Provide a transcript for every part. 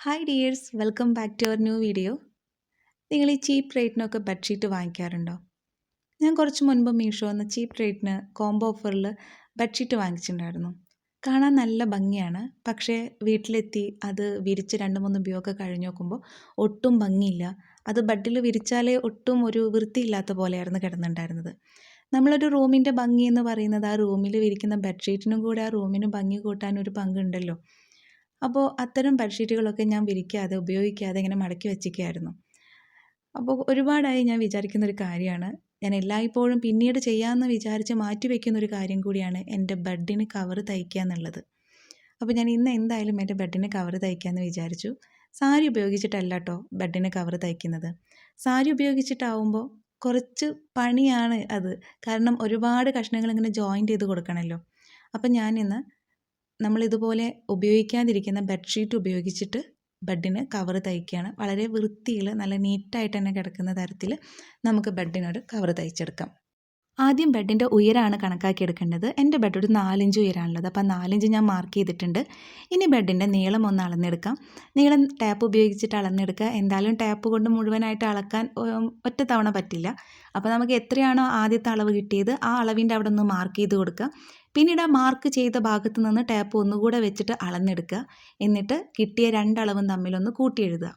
Hi dears, welcome back to our new video. നിങ്ങൾ ഈ ചീപ്പ് റേറ്റിനൊക്കെ bedsheet വാങ്ങിക്കാറുണ്ടോ? ഞാൻ കുറച്ച് മുൻപ് മീഷോന്ന് ചീപ്പ് റേറ്റിന് കോംബോ ഓഫറിൽ ബെഡ്ഷീറ്റ് വാങ്ങിച്ചിട്ടുണ്ടായിരുന്നു. കാണാൻ നല്ല ഭംഗിയാണ്, പക്ഷേ വീട്ടിലെത്തി അത് വിരിച്ച് 2-3 ഉപയോഗമൊക്കെ കഴിഞ്ഞ് നോക്കുമ്പോൾ ഒട്ടും ഭംഗിയില്ല. അത് ബെഡിൽ വിരിച്ചാലേ ഒട്ടും ഒരു വൃത്തിയില്ലാത്ത പോലെയായിരുന്നു കിടന്നുണ്ടായിരുന്നത്. നമ്മളൊരു റൂമിൻ്റെ ഭംഗി എന്ന് പറയുന്നത് ആ റൂമിൽ വിരിക്കുന്ന ബെഡ്ഷീറ്റിനും കൂടെ ആ റൂമിന് ഭംഗി കൂട്ടാൻ ഒരു പങ്കുണ്ടല്ലോ. അപ്പോൾ അത്തരം ബെഡ്ഷീറ്റുകളൊക്കെ ഞാൻ വിരിക്കാതെ ഉപയോഗിക്കാതെ ഇങ്ങനെ മടക്കി വെച്ചിരിക്കുകയായിരുന്നു. അപ്പോൾ ഒരുപാടായി ഞാൻ വിചാരിക്കുന്നൊരു കാര്യമാണ്, ഞാൻ എല്ലായ്പ്പോഴും പിന്നീട് ചെയ്യാമെന്ന് വിചാരിച്ച് മാറ്റി വയ്ക്കുന്നൊരു കാര്യം കൂടിയാണ് എൻ്റെ ബെഡിന് കവർ തയ്ക്കുക എന്നുള്ളത്. അപ്പോൾ ഞാൻ ഇന്ന് എന്തായാലും എൻ്റെ ബെഡിന് കവർ തയ്ക്കാമെന്ന് വിചാരിച്ചു. സാരി ഉപയോഗിച്ചിട്ടല്ല കേട്ടോ ബെഡിന് കവർ തയ്ക്കുന്നത്. സാരി ഉപയോഗിച്ചിട്ടാവുമ്പോൾ കുറച്ച് പണിയാണ് അത്. കാരണം ഒരുപാട് കഷ്ണങ്ങൾ ഇങ്ങനെ ജോയിൻ്റ് ചെയ്ത് കൊടുക്കണമല്ലോ. അപ്പം ഞാനിന്ന് നമ്മളിതുപോലെ ഉപയോഗിക്കാതിരിക്കുന്ന ബെഡ്ഷീറ്റ് ഉപയോഗിച്ചിട്ട് ബെഡിന് കവർ തയ്ക്കുകയാണ്. വളരെ വൃത്തിയിൽ നല്ല നീറ്റായിട്ട് തന്നെ കിടക്കുന്ന തരത്തിൽ നമുക്ക് ബെഡിനൊരു കവർ തയ്ച്ചെടുക്കാം. ആദ്യം ബെഡിൻ്റെ ഉയരമാണ് കണക്കാക്കിയെടുക്കേണ്ടത്. എൻ്റെ ബെഡ് ഒരു 4 ഇഞ്ച് ഉയരമാണുള്ളത്. അപ്പോൾ 4 ഇഞ്ച് ഞാൻ മാർക്ക് ചെയ്തിട്ടുണ്ട്. ഇനി ബെഡിൻ്റെ നീളം ഒന്ന് അളന്നെടുക്കാം. നീളം ടാപ്പ് ഉപയോഗിച്ചിട്ട് അളന്നെടുക്കുക. എന്തായാലും ടാപ്പ് കൊണ്ട് മുഴുവനായിട്ട് അളക്കാൻ ഒറ്റ തവണ പറ്റില്ല. അപ്പോൾ നമുക്ക് എത്രയാണോ ആദ്യത്തെ അളവ് കിട്ടിയത് ആ അളവിൻ്റെ അവിടെ ഒന്ന് മാർക്ക് ചെയ്ത് കൊടുക്കുക. പിന്നീട് ആ മാർക്ക് ചെയ്ത ഭാഗത്ത് നിന്ന് ടാപ്പ് ഒന്നുകൂടെ വെച്ചിട്ട് അളന്നെടുക്കുക. എന്നിട്ട് കിട്ടിയ 2 അളവും തമ്മിലൊന്ന് കൂട്ടി എഴുതുക.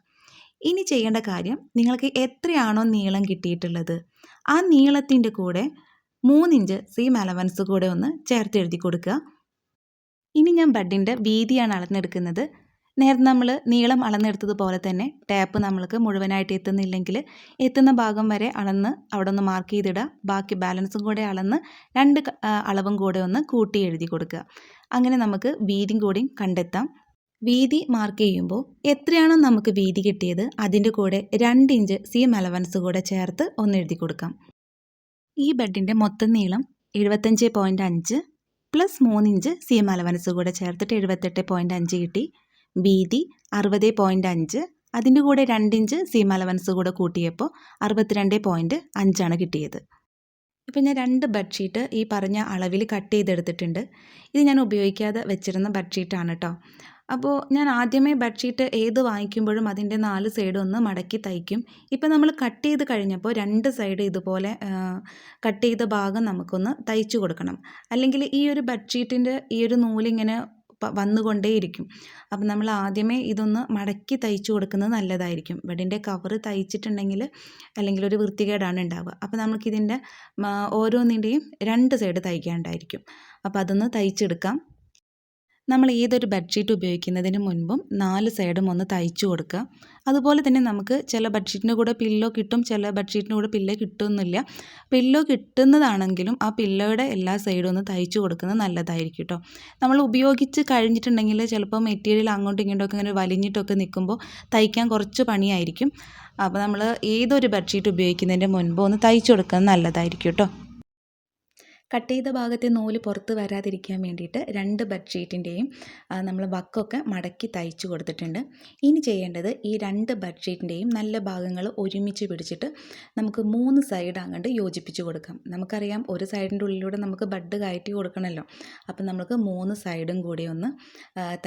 ഇനി ചെയ്യേണ്ട കാര്യം, നിങ്ങൾക്ക് എത്രയാണോ നീളം കിട്ടിയിട്ടുള്ളത് ആ നീളത്തിൻ്റെ കൂടെ 3 ഇഞ്ച് സീം അലവൻസ് കൂടെ ഒന്ന് ചേർത്ത് എഴുതി കൊടുക്കുക. ഇനി ഞാൻ ബെഡിൻ്റെ വീതിയാണ് അളന്നെടുക്കുന്നത്. നേരത്തെ നമ്മൾ നീളം അളന്നെടുത്തതുപോലെ തന്നെ ടാപ്പ് നമ്മൾക്ക് മുഴുവനായിട്ട് എത്തുന്നില്ലെങ്കിൽ എത്തുന്ന ഭാഗം വരെ അളന്ന് അവിടെ ഒന്ന് മാർക്ക് ചെയ്തിടുക. ബാക്കി ബാലൻസും കൂടെ അളന്ന് 2 അളവും കൂടെ ഒന്ന് കൂട്ടി എഴുതി കൊടുക്കുക. അങ്ങനെ നമുക്ക് വീതിയും കൂടിയും കണ്ടെത്താം. വീതി മാർക്ക് ചെയ്യുമ്പോൾ എത്രയാണോ നമുക്ക് വീതി കിട്ടിയത് അതിൻ്റെ കൂടെ 2 ഇഞ്ച് സീം അലവൻസ് കൂടെ ചേർത്ത് ഒന്ന് എഴുതി കൊടുക്കാം. ഈ ബെഡിൻ്റെ മൊത്തം നീളം 75.5 പ്ലസ് 3 ഇഞ്ച് സീം അലവൻസ് കൂടെ ചേർത്തിട്ട് 78.5 കിട്ടി. വീതി 60.5, അതിൻ്റെ കൂടെ 2 ഇഞ്ച് സീം അലവൻസ് കൂടെ കൂട്ടിയപ്പോൾ 62.5 കിട്ടിയത്. ഇപ്പം ഞാൻ 2 ബെഡ്ഷീറ്റ് ഈ പറഞ്ഞ അളവിൽ കട്ട് ചെയ്തെടുത്തിട്ടുണ്ട്. ഇത് ഞാൻ ഉപയോഗിക്കാതെ വെച്ചിരുന്ന ബെഡ്ഷീറ്റാണ് കേട്ടോ. അപ്പോൾ ഞാൻ ആദ്യമേ ബെഡ്ഷീറ്റ് ഏത് വാങ്ങിക്കുമ്പോഴും അതിൻ്റെ 4 സൈഡും ഒന്ന് മടക്കി തയ്ക്കും. ഇപ്പം നമ്മൾ കട്ട് ചെയ്ത് കഴിഞ്ഞപ്പോൾ 2 സൈഡ് ഇതുപോലെ കട്ട് ചെയ്ത ഭാഗം നമുക്കൊന്ന് തയ്ച്ചു കൊടുക്കണം. അല്ലെങ്കിൽ ഈ ഒരു ബെഡ്ഷീറ്റിൻ്റെ ഈ ഒരു നൂലിങ്ങനെ വന്നുകൊണ്ടേയിരിക്കും. അപ്പം നമ്മൾ ആദ്യമേ ഇതൊന്ന് മടക്കി തയ്ച്ചു കൊടുക്കുന്നത് നല്ലതായിരിക്കും. ബെഡിൻ്റെ കവർ തയ്ച്ചിട്ടുണ്ടെങ്കിൽ അല്ലെങ്കിൽ ഒരു വൃത്തികേടാണ് ഉണ്ടാവുക. അപ്പോൾ നമുക്കിതിൻ്റെ ഓരോന്നിൻ്റെയും 2 സൈഡ് തയ്ക്കാണ്ടായിരിക്കും. അപ്പോൾ അതൊന്ന് തയ്ച്ചെടുക്കാം. നമ്മൾ ഏതൊരു ബെഡ്ഷീറ്റ് ഉപയോഗിക്കുന്നതിന് മുൻപും 4 സൈഡും ഒന്ന് തയ്ച്ചു കൊടുക്കുക. അതുപോലെ തന്നെ നമുക്ക് ചില ബെഡ്ഷീറ്റിൻ്റെ കൂടെ പില്ലോ കിട്ടും, ചില ബെഡ്ഷീറ്റിൻ്റെ കൂടെ പില്ലോ കിട്ടുമെന്നില്ല. പില്ലോ കിട്ടുന്നതാണെങ്കിലും ആ പില്ലോയുടെ എല്ലാ സൈഡും ഒന്ന് തയ്ച്ചു കൊടുക്കുന്നത് നല്ലതായിരിക്കും കേട്ടോ. നമ്മൾ ഉപയോഗിച്ച് കഴിഞ്ഞിട്ടുണ്ടെങ്കിൽ ചിലപ്പോൾ മെറ്റീരിയൽ അങ്ങോട്ടും ഇങ്ങോട്ടൊക്കെ ഇങ്ങനെ വലിഞ്ഞിട്ടൊക്കെ നിൽക്കുമ്പോൾ തയ്ക്കാൻ കുറച്ച് പണിയായിരിക്കും. അപ്പോൾ നമ്മൾ ഏതൊരു ബെഡ്ഷീറ്റ് ഉപയോഗിക്കുന്നതിൻ്റെ മുൻപ് ഒന്ന് തയ്ച്ചു കൊടുക്കുന്നത് നല്ലതായിരിക്കും കേട്ടോ. കട്ട് ചെയ്ത ഭാഗത്തെ നൂല് പുറത്ത് വരാതിരിക്കാൻ വേണ്ടിയിട്ട് 2 ബെഡ്ഷീറ്റിൻ്റെയും നമ്മൾ വക്കൊക്കെ മടക്കി തയ്ച്ചു കൊടുത്തിട്ടുണ്ട്. ഇനി ചെയ്യേണ്ടത് ഈ 2 ബെഡ്ഷീറ്റിൻ്റെയും നല്ല ഭാഗങ്ങൾ ഒരുമിച്ച് പിടിച്ചിട്ട് നമുക്ക് 3 സൈഡ് അങ്ങോട്ട് യോജിപ്പിച്ച് കൊടുക്കാം. നമുക്കറിയാം ഒരു സൈഡിൻ്റെ ഉള്ളിലൂടെ നമുക്ക് ബെഡ് കയറ്റി കൊടുക്കണമല്ലോ. അപ്പം നമുക്ക് 3 സൈഡും കൂടി ഒന്ന്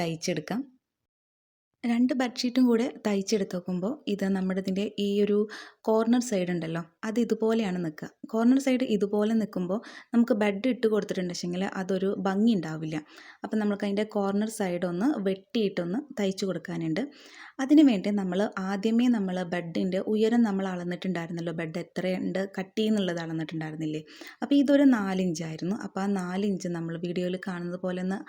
തയ്ച്ചെടുക്കാം. 2 ബെഡ്ഷീറ്റും കൂടെ തയ്ച്ചെടുത്ത് നോക്കുമ്പോൾ ഇത് നമ്മുടെ ഇതിൻ്റെ ഈ ഒരു കോർണർ സൈഡ് ഉണ്ടല്ലോ, അത് ഇതുപോലെയാണ് നിൽക്കുക. കോർണർ സൈഡ് ഇതുപോലെ നിൽക്കുമ്പോൾ നമുക്ക് ബെഡ് ഇട്ട് കൊടുത്തിട്ടുണ്ടെങ്കിൽ അതൊരു ഭംഗി ഉണ്ടാവില്ല. അപ്പം നമുക്ക് അതിൻ്റെ കോർണർ സൈഡ് ഒന്ന് വെട്ടിയിട്ടൊന്ന് തയ്ച്ചു കൊടുക്കാനുണ്ട്. അതിന് വേണ്ടി നമ്മൾ ആദ്യമേ ബെഡിൻ്റെ ഉയരം നമ്മൾ അളന്നിട്ടുണ്ടായിരുന്നല്ലോ. ബെഡ് എത്രയുണ്ട് കട്ടി എന്നുള്ളത് അളന്നിട്ടുണ്ടായിരുന്നില്ലേ. അപ്പോൾ ഇതൊരു 4 ഇഞ്ചായിരുന്നു. അപ്പോൾ ആ 4 ഇഞ്ച് നമ്മൾ വീഡിയോയിൽ കാണുന്നത് പോലെ ഒന്ന്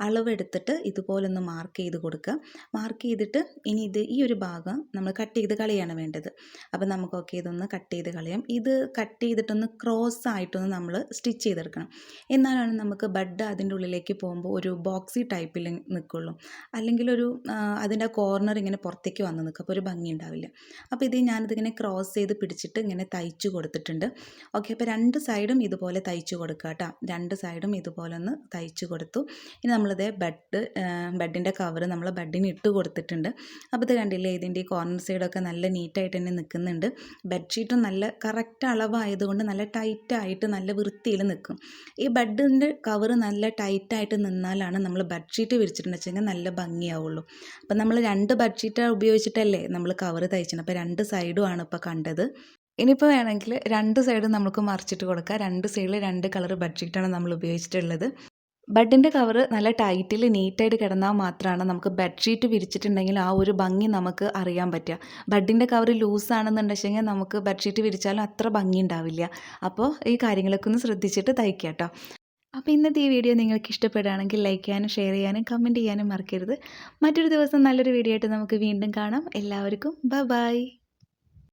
അളവെടുത്തിട്ട് ഇതുപോലെ ഒന്ന് മാർക്ക് ചെയ്ത് കൊടുക്കുക. മാർക്ക് ചെയ്തിട്ട് ഇനി ഈ ഒരു ഭാഗം നമ്മൾ കട്ട് ചെയ്ത് കളയാണ് വേണ്ടത്. അപ്പോൾ നമുക്കൊക്കെ ഇതൊന്ന് കട്ട് ചെയ്ത് കളയാം. ഇത് കട്ട് ചെയ്തിട്ടൊന്ന് ക്രോസ് ആയിട്ടൊന്ന് നമ്മൾ സ്റ്റിച്ച് ചെയ്തെടുക്കണം. എന്നാലാണ് നമുക്ക് ബെഡ് അതിൻ്റെ ഉള്ളിലേക്ക് പോകുമ്പോൾ ഒരു ബോക്സി ടൈപ്പിൽ നിൽക്കുള്ളൂ. അല്ലെങ്കിൽ അതിൻ്റെ കോർണർ ഇങ്ങനെ പുറത്തേക്ക് വന്ന് നിൽക്കും, അപ്പോൾ ഒരു ഭംഗി ഉണ്ടാവില്ല. അപ്പോൾ ഞാനിതിങ്ങനെ ക്രോസ് ചെയ്ത് പിടിച്ചിട്ട് ഇങ്ങനെ തയ്ച്ചു കൊടുത്തിട്ടുണ്ട്. ഓക്കെ, അപ്പോൾ 2 സൈഡും ഇതുപോലെ തയ്ച്ചു കൊടുക്കുക കേട്ടോ. 2 സൈഡും ഇതുപോലെ ഒന്ന് തയ്ച്ചു കൊടുത്തു. ഇനി നമ്മളിത് ബെഡിൻ്റെ കവർ നമ്മൾ ബെഡിന് ഇട്ട് കൊടുത്ത് കൊടുത്തിട്ടുണ്ട്. അപ്പോൾ ഇത് കണ്ടില്ലേ, ഇതിൻ്റെ ഈ കോർണർ സൈഡൊക്കെ നല്ല നീറ്റായിട്ട് തന്നെ നിൽക്കുന്നുണ്ട്. ബെഡ്ഷീറ്റും നല്ല കറക്റ്റ് അളവായതുകൊണ്ട് നല്ല ടൈറ്റായിട്ട് നല്ല വൃത്തിയിൽ നിൽക്കും. ഈ ബെഡിൻ്റെ കവർ നല്ല ടൈറ്റായിട്ട് നിന്നാലാണ് നമ്മൾ ബെഡ്ഷീറ്റ് വിരിച്ചിട്ടുണ്ടെന്ന് വെച്ചെങ്കിൽ നല്ല ഭംഗിയാവുള്ളൂ. അപ്പം നമ്മൾ 2 ബെഡ്ഷീറ്റ് ഉപയോഗിച്ചിട്ടല്ലേ നമ്മൾ കവർ തയ്ച്ചത്. അപ്പോൾ 2 സൈഡുമാണ് ഇപ്പോൾ കണ്ടത്. ഇനിയിപ്പോൾ വേണമെങ്കിൽ 2 സൈഡും നമുക്ക് മറിച്ചിട്ട് കൊടുക്കാം. 2 സൈഡിൽ 2 കളർ ബെഡ്ഷീറ്റാണ് നമ്മൾ ഉപയോഗിച്ചിട്ടുള്ളത്. ബെഡിൻ്റെ കവർ നല്ല ടൈറ്റിൽ നീറ്റായിട്ട് കിടന്നാൽ മാത്രമാണ് നമുക്ക് ബെഡ്ഷീറ്റ് വിരിച്ചിട്ടുണ്ടെങ്കിൽ ആ ഒരു ഭംഗി നമുക്ക് അറിയാൻ പറ്റുക. ബെഡിൻ്റെ കവർ ലൂസാണെന്നുണ്ടെങ്കിൽ നമുക്ക് ബെഡ്ഷീറ്റ് വിരിച്ചാലും അത്ര ഭംഗി ഉണ്ടാവില്ല. അപ്പോൾ ഈ കാര്യങ്ങളൊക്കെ ഒന്ന് ശ്രദ്ധിച്ചിട്ട് തയ്ക്കുക കേട്ടോ. അപ്പോൾ ഇന്നത്തെ ഈ വീഡിയോ നിങ്ങൾക്ക് ഇഷ്ടപ്പെടുകയാണെങ്കിൽ ലൈക്ക് ചെയ്യാനും ഷെയർ ചെയ്യാനും കമൻറ്റ് ചെയ്യാനും മറക്കരുത്. മറ്റൊരു ദിവസം നല്ലൊരു വീഡിയോ ആയിട്ട് നമുക്ക് വീണ്ടും കാണാം. എല്ലാവർക്കും ബൈ.